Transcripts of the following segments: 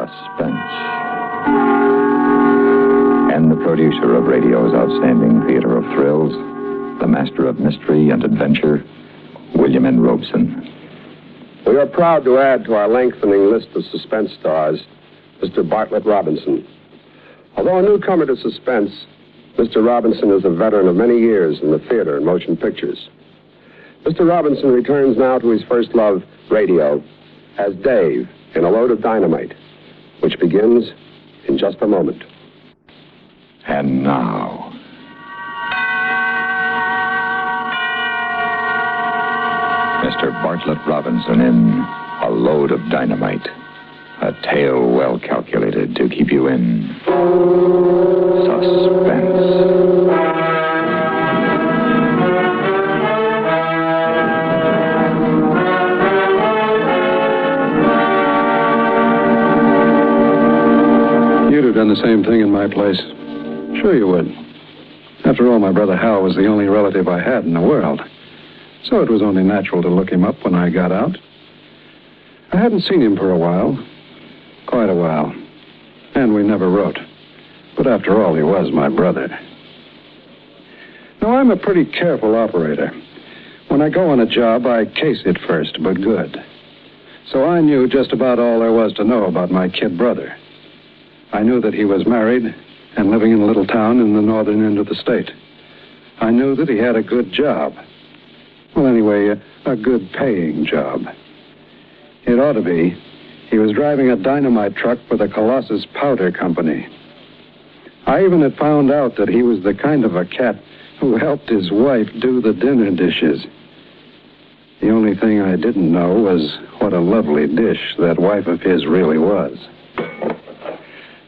Suspense. And the producer of radio's outstanding theater of thrills, the master of mystery and adventure, William N. Robeson. We are proud to add to our lengthening list of suspense stars Mr. Bartlett Robinson. Although a newcomer to suspense, Mr. Robinson is a veteran of many years in the theater and motion pictures. Mr. Robinson returns now to his first love, radio, as Dave in A Load of Dynamite, which begins in just a moment. And now, Mr. Bartlett Robinson in A Load of Dynamite, a tale well calculated to keep you in suspense. You'd have done the same thing in my place. Sure you would. After all, my brother Hal was the only relative I had in the world. So it was only natural to look him up when I got out. I hadn't seen him for a while. Quite a while. And we never wrote. But after all, he was my brother. Now, I'm a pretty careful operator. When I go on a job, I case it first, but good. So I knew just about all there was to know about my kid brother. I knew that he was married and living in a little town in the northern end of the state. I knew that he had a good job. Well, anyway, a good paying job. It ought to be. He was driving a dynamite truck for the Colossus Powder Company. I even had found out that he was the kind of a cat who helped his wife do the dinner dishes. The only thing I didn't know was what a lovely dish that wife of his really was.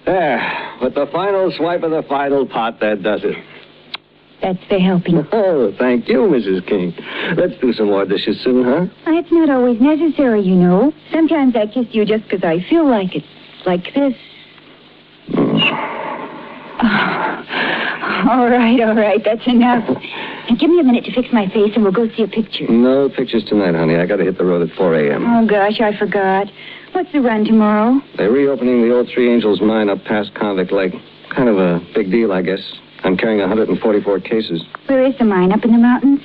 There, with the final swipe of the final pot, that does it. That's for helping. Oh, thank you, Mrs. King. Let's do some more dishes soon, huh? It's not always necessary, you know. Sometimes I kiss you just because I feel like it. Like this. All right. That's enough. Now, give me a minute to fix my face and we'll go see a picture. No pictures tonight, honey. I got to hit the road at 4 a.m. Oh, gosh, I forgot. What's the run tomorrow? They're reopening the old Three Angels mine up past Convict Lake. Kind of a big deal, I guess. I'm carrying 144 cases. Where is the mine? Up in the mountains?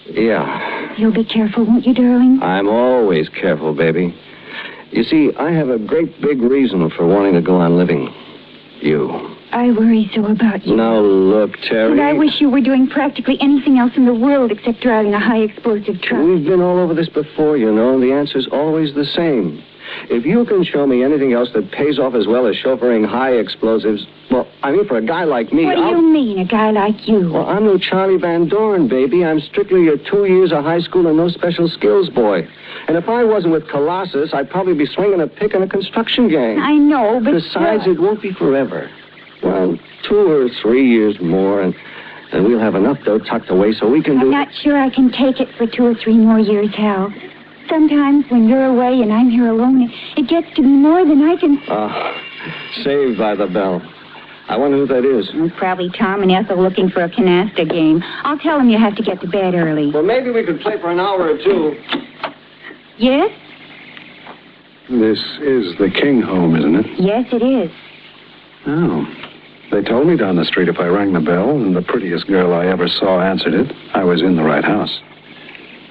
Yeah. You'll be careful, won't you, darling? I'm always careful, baby. You see, I have a great big reason for wanting to go on living. You. I worry so about you. Now, look, Terry. And I wish you were doing practically anything else in the world except driving a high-explosive truck. We've been all over this before, you know, and the answer's always the same. If you can show me anything else that pays off as well as chauffeuring high explosives, well, I mean, for a guy like me... What do you mean, a guy like you? Well, I'm no Charlie Van Doren, baby. I'm strictly a 2 years of high school and no special skills boy. And if I wasn't with Colossus, I'd probably be swinging a pick in a construction gang. I know, but... Besides, it won't be forever. Well, 2 or 3 years more, and we'll have enough dough tucked away so we can do... I'm not sure I can take it for 2 or 3 more years, Hal. Sometimes when you're away and I'm here alone, it gets to be more than I can... Saved by the Bell. I wonder who that is. Probably Tom and Ethel looking for a canasta game. I'll tell them you have to get to bed early. Well, maybe we could play for an hour or two. Yes? This is the King home, isn't it? Yes, it is. Oh. They told me down the street if I rang the bell and the prettiest girl I ever saw answered it, I was in the right house.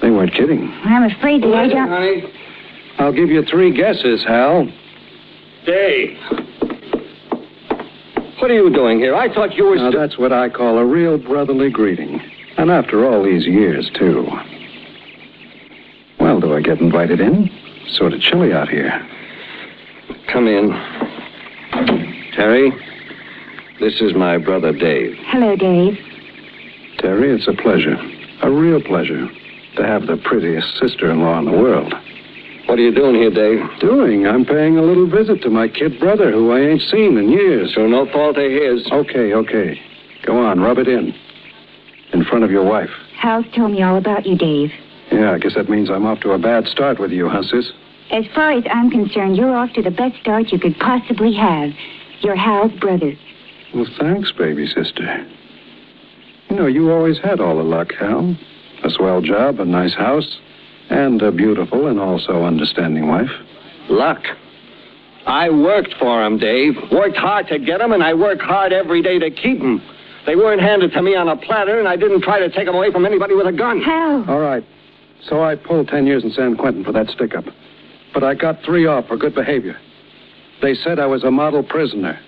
They weren't kidding. I'm afraid that I don't... Honey. I'll give you 3 guesses, Hal. Dave. What are you doing here? I thought you were... Now, that's what I call a real brotherly greeting. And after all these years, too. Well, do I get invited in? Sort of chilly out here. Come in. Terry, this is my brother, Dave. Hello, Dave. Terry, it's a pleasure. A real pleasure to have the prettiest sister-in-law in the world. What are you doing here, Dave? I'm paying a little visit to my kid brother who I ain't seen in years. So no fault of his. Okay. Go on, rub it in front of your wife. Hal's told me all about you, Dave. Yeah, I guess that means I'm off to a bad start with you, huh, sis? As far as I'm concerned, you're off to the best start you could possibly have. You're Hal's brother. Well, thanks, baby sister. You know, you always had all the luck, Hal. A swell job, a nice house, and a beautiful and also understanding wife. Luck? I worked for them, Dave. Worked hard to get them, and I work hard every day to keep them. They weren't handed to me on a platter, and I didn't try to take them away from anybody with a gun. Hal. All right. So I pulled 10 years in San Quentin for that stick-up. But I got 3 off for good behavior. They said I was a model prisoner.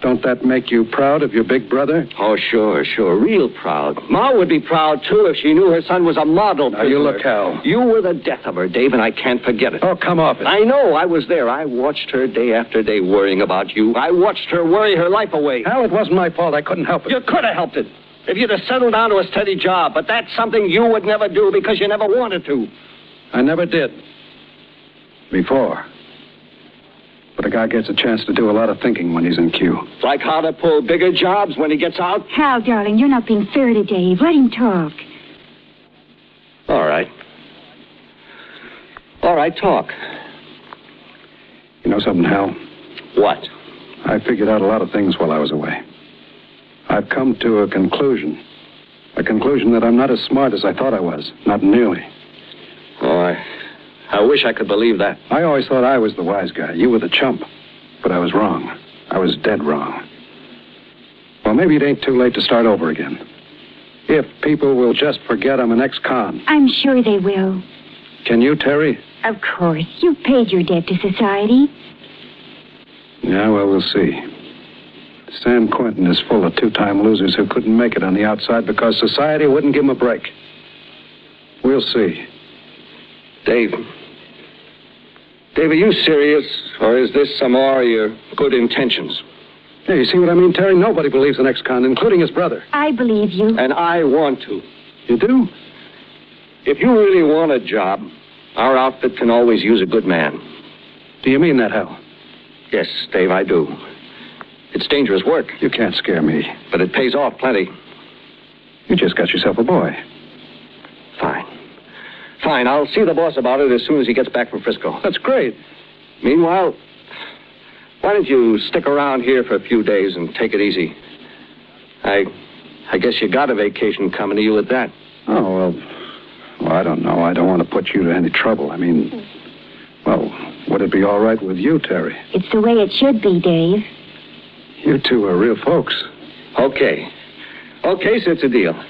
Don't that make you proud of your big brother? Oh, sure. Real proud. Ma would be proud, too, if she knew her son was a model prisoner. Now, you look, Hal. You were the death of her, Dave, and I can't forget it. Oh, come off it. I know. I was there. I watched her day after day worrying about you. I watched her worry her life away. Hal, it wasn't my fault. I couldn't help it. You could have helped it if you'd have settled down to a steady job, but that's something you would never do because you never wanted to. I never did. Before. But a guy gets a chance to do a lot of thinking when he's in queue. Like how to pull bigger jobs when he gets out? Hal, darling, you're not being fair to Dave. Let him talk. All right. All right, talk. You know something, Hal? What? I figured out a lot of things while I was away. I've come to a conclusion. A conclusion that I'm not as smart as I thought I was. Not nearly. Oh, I wish I could believe that. I always thought I was the wise guy. You were the chump. But I was wrong. I was dead wrong. Well, maybe it ain't too late to start over again. If people will just forget I'm an ex-con. I'm sure they will. Can you, Terry? Of course. You've paid your debt to society. Yeah, well, we'll see. San Quentin is full of 2-time losers who couldn't make it on the outside because society wouldn't give them a break. We'll see. Dave, are you serious? Or is this some more of your good intentions? Yeah, you see what I mean, Terry? Nobody believes an ex-con, including his brother. I believe you. And I want to. You do? If you really want a job, our outfit can always use a good man. Do you mean that, Hal? Yes, Dave, I do. It's dangerous work. You can't scare me. But it pays off plenty. You just got yourself a boy. Fine, I'll see the boss about it as soon as he gets back from Frisco. That's great. Meanwhile, why don't you stick around here for a few days and take it easy? I guess you got a vacation coming to you at that. Oh, well, I don't know. I don't want to put you to any trouble. I mean, well, would it be all right with you, Terry? It's the way it should be, Dave. You two are real folks. Okay, so it's a deal.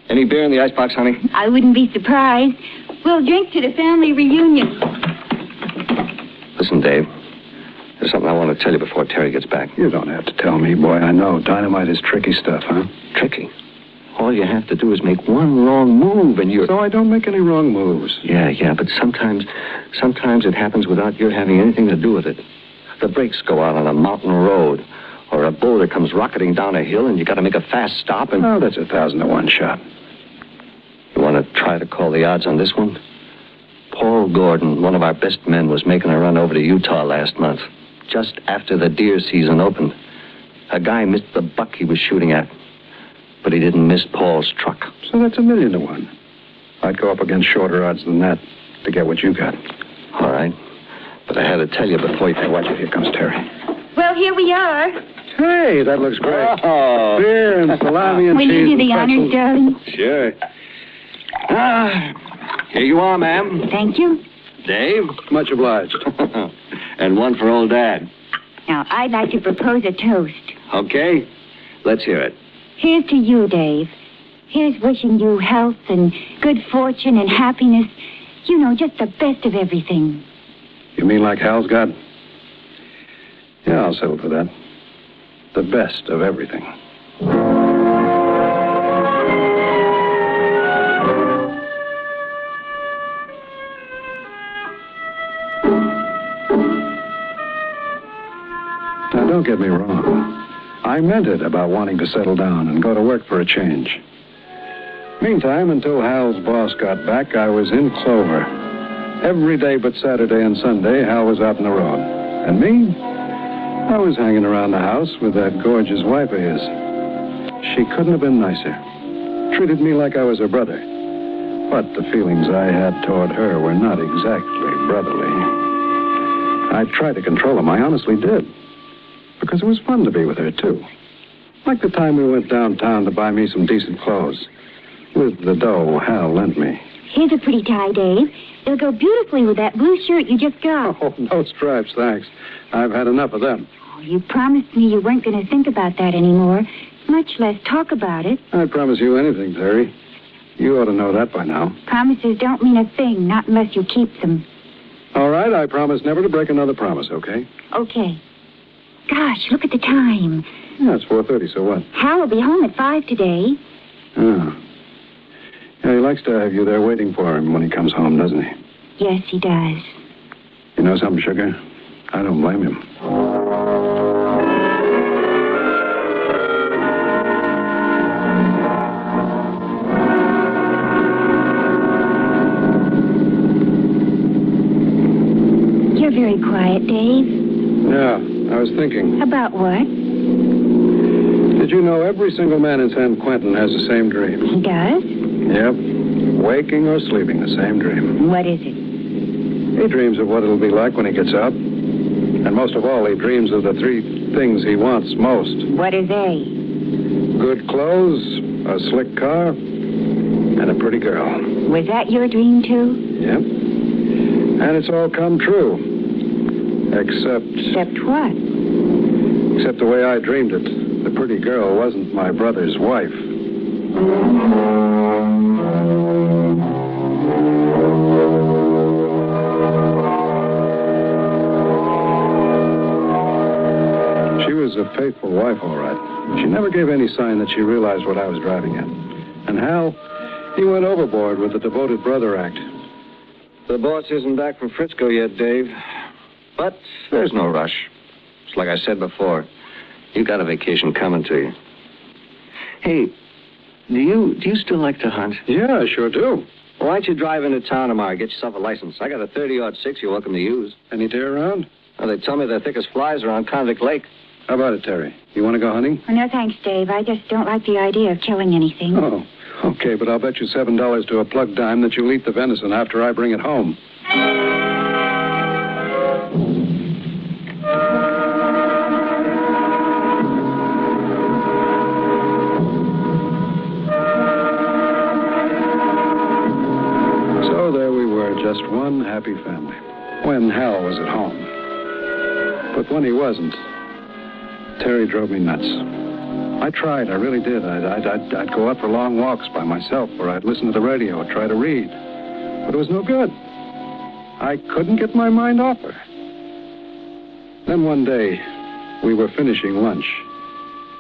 Any beer in the icebox, honey? I wouldn't be surprised. We'll drink to the family reunion. Listen, Dave. There's something I want to tell you before Terry gets back. You don't have to tell me, boy. I know. Dynamite is tricky stuff, huh? Tricky? All you have to do is make one wrong move and you're... So I don't make any wrong moves. Yeah, but sometimes it happens without your having anything to do with it. The brakes go out on a mountain road, or a boulder comes rocketing down a hill and you got to make a fast stop and... Oh, that's 1,000 to 1 shot. You want to try to call the odds on this one? Paul Gordon, one of our best men, was making a run over to Utah last month, just after the deer season opened. A guy missed the buck he was shooting at, but he didn't miss Paul's truck. So that's 1,000,000 to 1. I'd go up against shorter odds than that to get what you got. All right. But I had to tell you before you... Hey, watch it. Here comes Terry. Well, here we are. Hey, that looks great. Oh. Beer and salami and Will cheese you do the and honors, pretzels. darling? Sure. Here you are, ma'am. Thank you. Dave? Much obliged. And one for old Dad. Now, I'd like to propose a toast. Okay? Let's hear it. Here's to you, Dave. Here's wishing you health and good fortune and happiness. You know, just the best of everything. You mean like Hal's got? Yeah, I'll settle for that. The best of everything. Now, don't get me wrong. I meant it about wanting to settle down and go to work for a change. Meantime, until Hal's boss got back, I was in clover. Every day but Saturday and Sunday, Hal was out on the road. And me? I was hanging around the house with that gorgeous wife of his. She couldn't have been nicer. Treated me like I was her brother. But the feelings I had toward her were not exactly brotherly. I tried to control them. I honestly did. Because it was fun to be with her, too. Like the time we went downtown to buy me some decent clothes. With the dough Hal lent me. Here's a pretty tie, Dave. It'll go beautifully with that blue shirt you just got. Oh, no stripes, thanks. I've had enough of them. Oh, you promised me you weren't going to think about that anymore, much less talk about it. I'd promise you anything, Terry. You ought to know that by now. Promises don't mean a thing, not unless you keep them. All right, I promise never to break another promise, okay? Okay. Gosh, look at the time. Yeah, it's 4:30, so what? Hal will be home at 5 today. Oh. Yeah, he likes to have you there waiting for him when he comes home, doesn't he? Yes, he does. You know something, Sugar? I don't blame him. You're very quiet, Dave. Yeah, I was thinking. About what? Did you know every single man in San Quentin has the same dream? He does? Yep. Waking or sleeping, the same dream. What is it? He dreams of what it'll be like when he gets up. And most of all, he dreams of the 3 things he wants most. What are they? Good clothes, a slick car, and a pretty girl. Was that your dream, too? Yep. And it's all come true. Except what? Except the way I dreamed it. The pretty girl wasn't my brother's wife. She was a faithful wife, all right. She never gave any sign that she realized what I was driving at. And Hal, he went overboard with the devoted brother act. The boss isn't back from Frisco yet, Dave. But there's no rush. It's like I said before. You got a vacation coming to you. Hey, do you still like to hunt? Yeah, I sure do. Well, why don't you drive into town tomorrow, get yourself a license? I got a 30-06 you're welcome to use. Any deer around? Well, they tell me they're thick as flies around Convict Lake. How about it, Terry? You want to go hunting? Oh, no, thanks, Dave. I just don't like the idea of killing anything. Oh, okay, but I'll bet you $7 to a plug dime that you'll eat the venison after I bring it home. So there we were, just one happy family, when Hal was at home. But when he wasn't, Terry drove me nuts. I tried, I really did. I'd go out for long walks by myself, or I'd listen to the radio or try to read. But it was no good. I couldn't get my mind off her. Then one day, we were finishing lunch.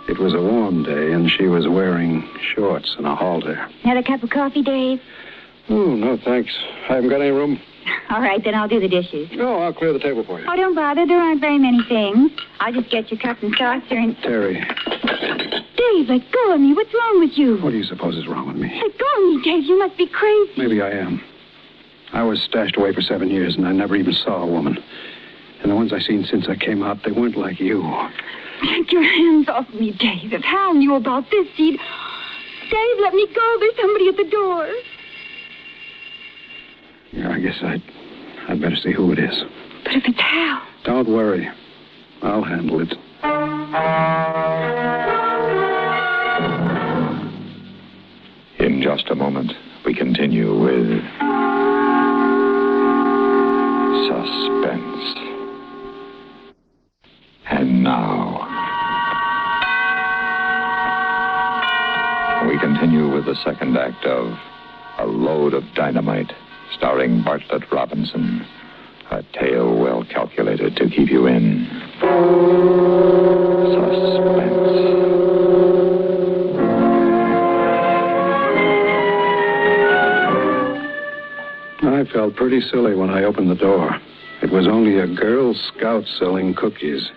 It was a warm day, and she was wearing shorts and a halter. Another cup of coffee, Dave? Oh, no, thanks. I haven't got any room. All right, then I'll do the dishes. No, I'll clear the table for you. Oh, don't bother. There aren't very many things. I'll just get your cup and saucer and... Terry, Dave, let go of me. What's wrong with you? what do you suppose is wrong with me? Let go of me, Dave. You must be crazy. Maybe I am. I was stashed away for 7 years, and I never even saw a woman. And the ones I've seen since I came out, they weren't like you. Take your hands off me, Dave. If Hal knew about this, he'd... Dave, let me go. There's somebody at the door. Yeah, I guess I'd better see who it is. But if it's Hal... Don't worry. I'll handle it. In just a moment, we continue with Suspense. And now, we continue with the second act of A Load of Dynamite, starring Bartlett Robinson. A tale well calculated to keep you in suspense. I felt pretty silly when I opened the door. It was only a Girl Scout selling cookies.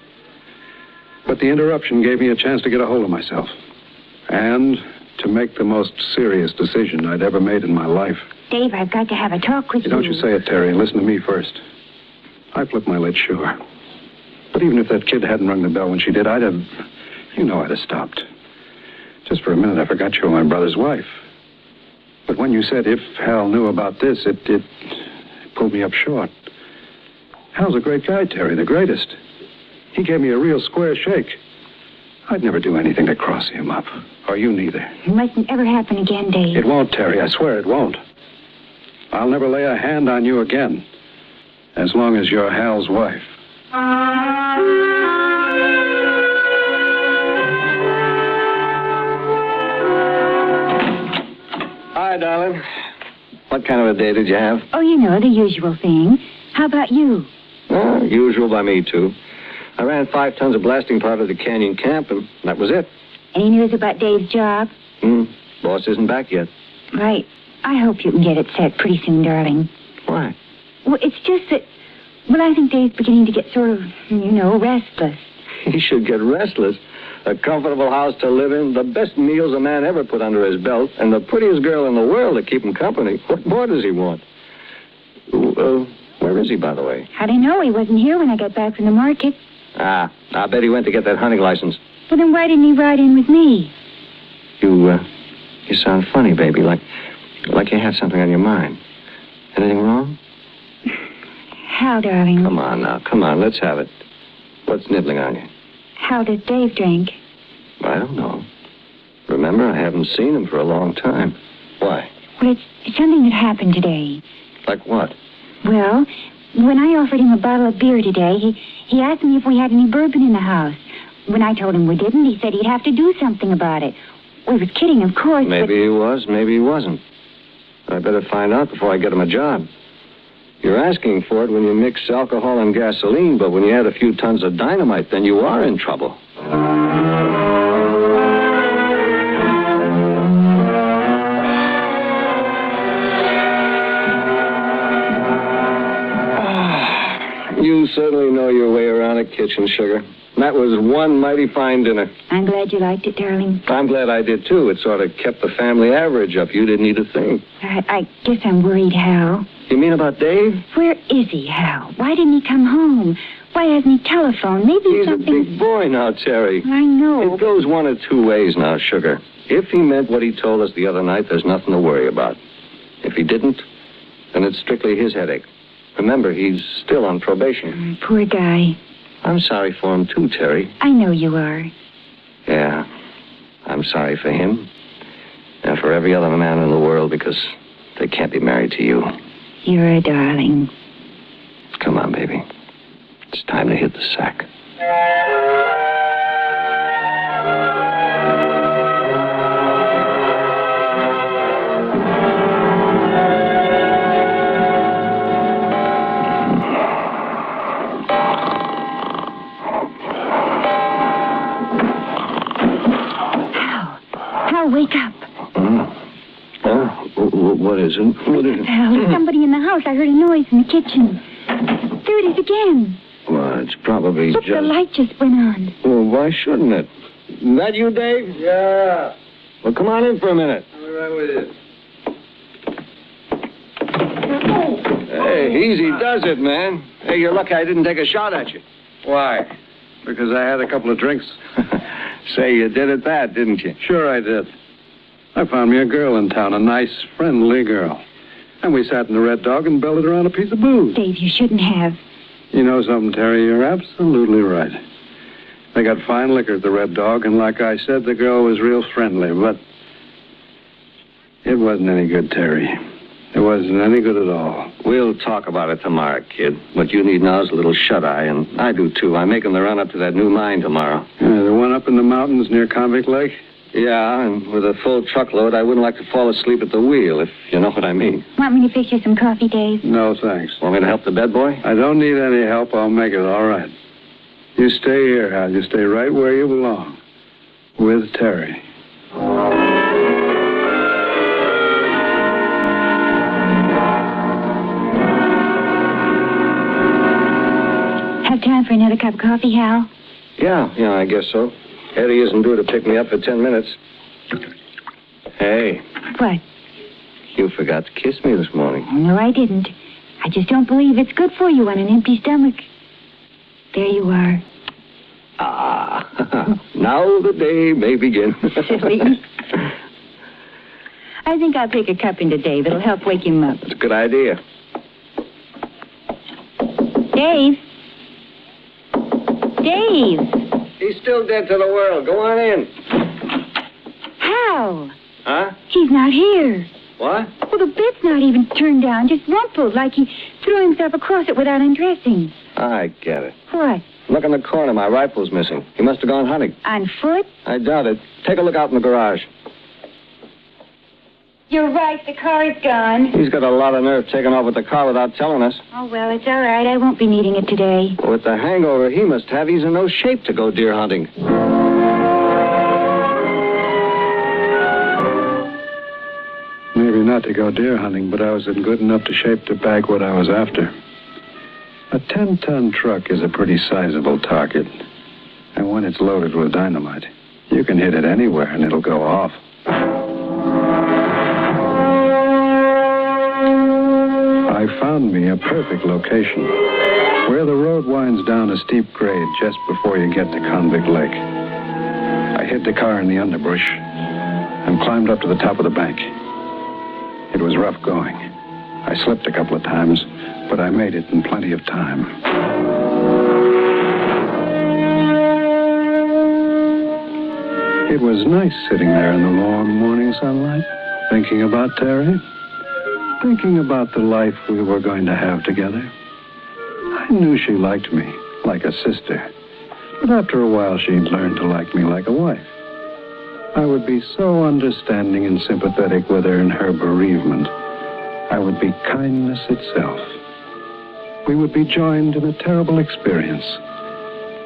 But the interruption gave me a chance to get a hold of myself. And to make the most serious decision I'd ever made in my life. Dave, I've got to have a talk with you. Don't you say it, Terry. Listen to me first. I flipped my lid, sure. But even if that kid hadn't rung the bell when she did, I'd have stopped. Just for a minute, I forgot you were my brother's wife. But when you said if Hal knew about this, it pulled me up short. Hal's a great guy, Terry, the greatest. He gave me a real square shake. I'd never do anything to cross him up. Or you neither. It mustn't ever happen again, Dave. It won't, Terry. I swear it won't. I'll never lay a hand on you again. As long as you're Hal's wife. Hi, darling. What kind of a day did you have? Oh, you know, the usual thing. How about you? Usual by me, too. I ran 5 tons of blasting powder to Canyon Camp, and that was it. Any news about Dave's job? Boss isn't back yet. Right. I hope you can get it set pretty soon, darling. Why? Well, it's just that... Well, I think Dave's beginning to get sort of, restless. He should get restless. A comfortable house to live in, the best meals a man ever put under his belt, and the prettiest girl in the world to keep him company. What more does he want? Where is he, by the way? How do you know? He wasn't here when I got back from the market. I bet he went to get that hunting license. Well, then why didn't he ride in with me? You sound funny, baby, like you had something on your mind. Anything wrong? Hal, darling. Come on now, let's have it. What's nibbling on you? How does Dave drink? I don't know. Remember, I haven't seen him for a long time. Why? Well, it's something that happened today. Like what? Well, when I offered him a bottle of beer today, he asked me if we had any bourbon in the house. When I told him we didn't, he said he'd have to do something about it. Well, he was kidding, of course, Maybe he was, maybe he wasn't. I better find out before I get him a job. You're asking for it when you mix alcohol and gasoline, but when you add a few tons of dynamite, then you are in trouble. You certainly know your way around a kitchen, sugar. That was one mighty fine dinner. I'm glad you liked it, darling. I'm glad I did, too. It sort of kept the family average up. You didn't eat a thing. I guess I'm worried, Hal. You mean about Dave? Where is he, Hal? Why didn't he come home? Why hasn't he telephoned? Maybe He's something... a big boy now, Terry. I know. It goes one of two ways now, sugar. If he meant what he told us the other night, there's nothing to worry about. If he didn't, then it's strictly his headache. Remember, he's still on probation. Poor guy. I'm sorry for him, too, Terry. I know you are. Yeah, I'm sorry for him. And for every other man in the world, because they can't be married to you. You're a darling. Come on, baby. It's time to hit the sack. Hal, wake up. What is it? What is it? Hal, there's somebody in the house. I heard a noise in the kitchen. There it is again. Well, it's probably Look, the light just went on. Well, why shouldn't it? Is that you, Dave? Yeah. Well, come on in for a minute. I'll be right with you. Hey, easy does it, man. Hey, you're lucky I didn't take a shot at you. Why? Because I had a couple of drinks. Say, you did at that, didn't you? Sure I did. I found me a girl in town, a nice, friendly girl. And we sat in the Red Dog and belted around a piece of booze. Dave, you shouldn't have. You know something, Terry? You're absolutely right. They got fine liquor at the Red Dog, and like I said, the girl was real friendly, but it wasn't any good, Terry. It wasn't any good at all. We'll talk about it tomorrow, kid. What you need now is a little shut-eye, and I do, too. I'm making the run up to that new mine tomorrow. The one up in the mountains near Convict Lake? Yeah, and with a full truckload, I wouldn't like to fall asleep at the wheel, if you know what I mean. Want me to fix you some coffee, Dave? No, thanks. Want me to help the bed boy? I don't need any help. I'll make it all right. You stay here, Hal. You stay right where you belong. With Terry. Have time for another cup of coffee, Hal? Yeah, I guess so. Eddie isn't due to pick me up for 10 minutes. Hey, What? you forgot to kiss me this morning. No, I didn't. I just don't believe it's good for you on an empty stomach. There you are. Ah, now the day may begin. Silly. I think I'll take a cup into Dave. It'll help wake him up. That's a good idea. Dave? Dave! He's still dead to the world. Go on in. Hal! Huh? He's not here. What? Oh, the bed's not even turned down, just rumpled, like he threw himself across it without undressing. I get it. What? Look in the corner. My rifle's missing. He must have gone hunting. On foot? I doubt it. Take a look out in the garage. You're right, the car's gone. He's got a lot of nerve taking off with the car without telling us. Oh, well, it's all right. I won't be needing it today. With the hangover he must have, he's in no shape to go deer hunting. Maybe not to go deer hunting, but I was in good enough shape to bag what I was after. A 10-ton truck is a pretty sizable target. And when it's loaded with dynamite, you can hit it anywhere and it'll go off. I found me a perfect location, where the road winds down a steep grade just before you get to Convict Lake. I hid the car in the underbrush and climbed up to the top of the bank. It was rough going. I slipped a couple of times, but I made it in plenty of time. It was nice sitting there in the warm morning sunlight, thinking about Terry, thinking about the life we were going to have together. I knew she liked me, like a sister, but after a while she'd learn to like me like a wife. I would be so understanding and sympathetic with her in her bereavement. I would be kindness itself. We would be joined in a terrible experience.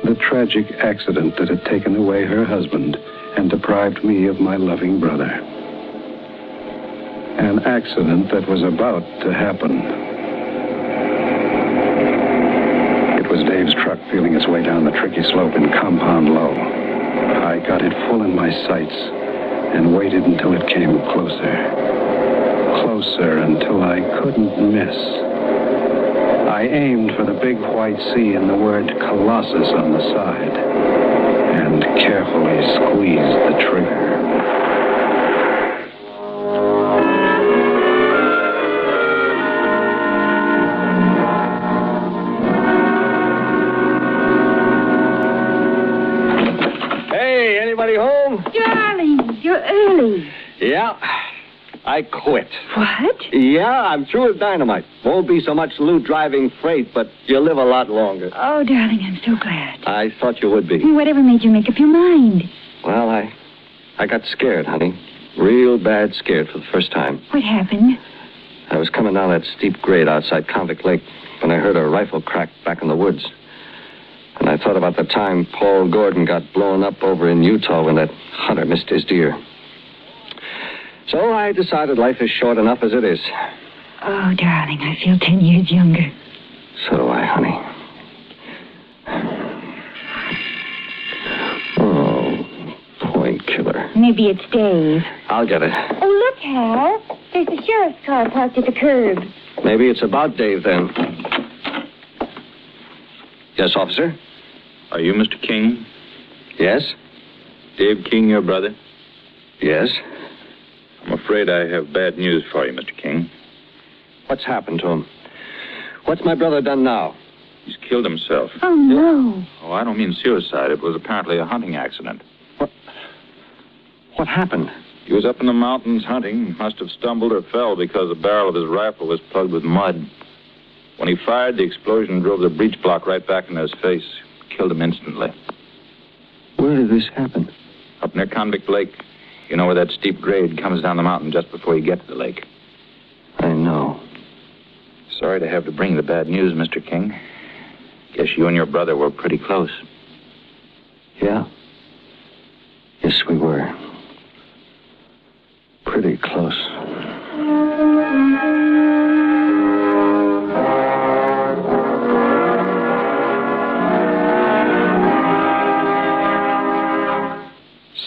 The tragic accident that had taken away her husband and deprived me of my loving brother. An accident that was about to happen. It was Dave's truck feeling its way down the tricky slope in Compound Low. I got it full in my sights and waited until it came closer. Closer until I couldn't miss. I aimed for the big white C and the word Colossus on the side and carefully squeezed the trigger. Hey, anybody home? Darling, you're early. Yeah, I quit. What? Yeah, I'm through with dynamite. Won't be so much loot driving freight, but you'll live a lot longer. Oh, darling, I'm so glad. I thought you would be. Whatever made you make up your mind? Well, I got scared, honey. Real bad scared for the first time. What happened? I was coming down that steep grade outside Convict Lake when I heard a rifle crack back in the woods. And I thought about the time Paul Gordon got blown up over in Utah when that hunter missed his deer. So I decided life is short enough as it is. Oh, darling, I feel 10 years younger. So do I, honey. Oh, point killer. Maybe it's Dave. I'll get it. Oh, look, Hal. There's the sheriff's car parked at the curb. Maybe it's about Dave, then. Yes, officer? Are you Mr. King? Yes? Dave King, your brother? Yes? I'm afraid I have bad news for you, Mr. King. What's happened to him? What's my brother done now? He's killed himself. Oh, no. Oh, I don't mean suicide. It was apparently a hunting accident. What happened? He was up in the mountains hunting. Must have stumbled or fell because the barrel of his rifle was plugged with mud. When he fired, the explosion drove the breech block right back into his face. Killed him instantly. Where did this happen? Up near Convict Lake. You know where that steep grade comes down the mountain just before you get to the lake. I know. Sorry to have to bring the bad news, Mr. King. Guess you and your brother were pretty close. Yeah? Yes, we were. Pretty close.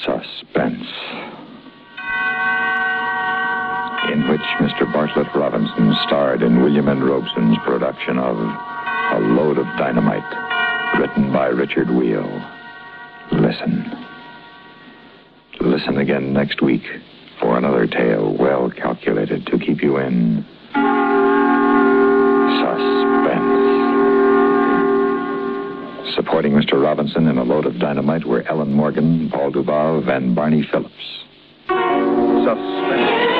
Suspense, in which Mr. Bartlett Robinson starred in William N. Robeson's production of A Load of Dynamite, written by Richard Wheel. Listen. Listen again next week for another tale well calculated to keep you in suspense. Supporting Mr. Robinson in A Load of Dynamite were Ellen Morgan, Paul Dubov, and Barney Phillips. Suspense.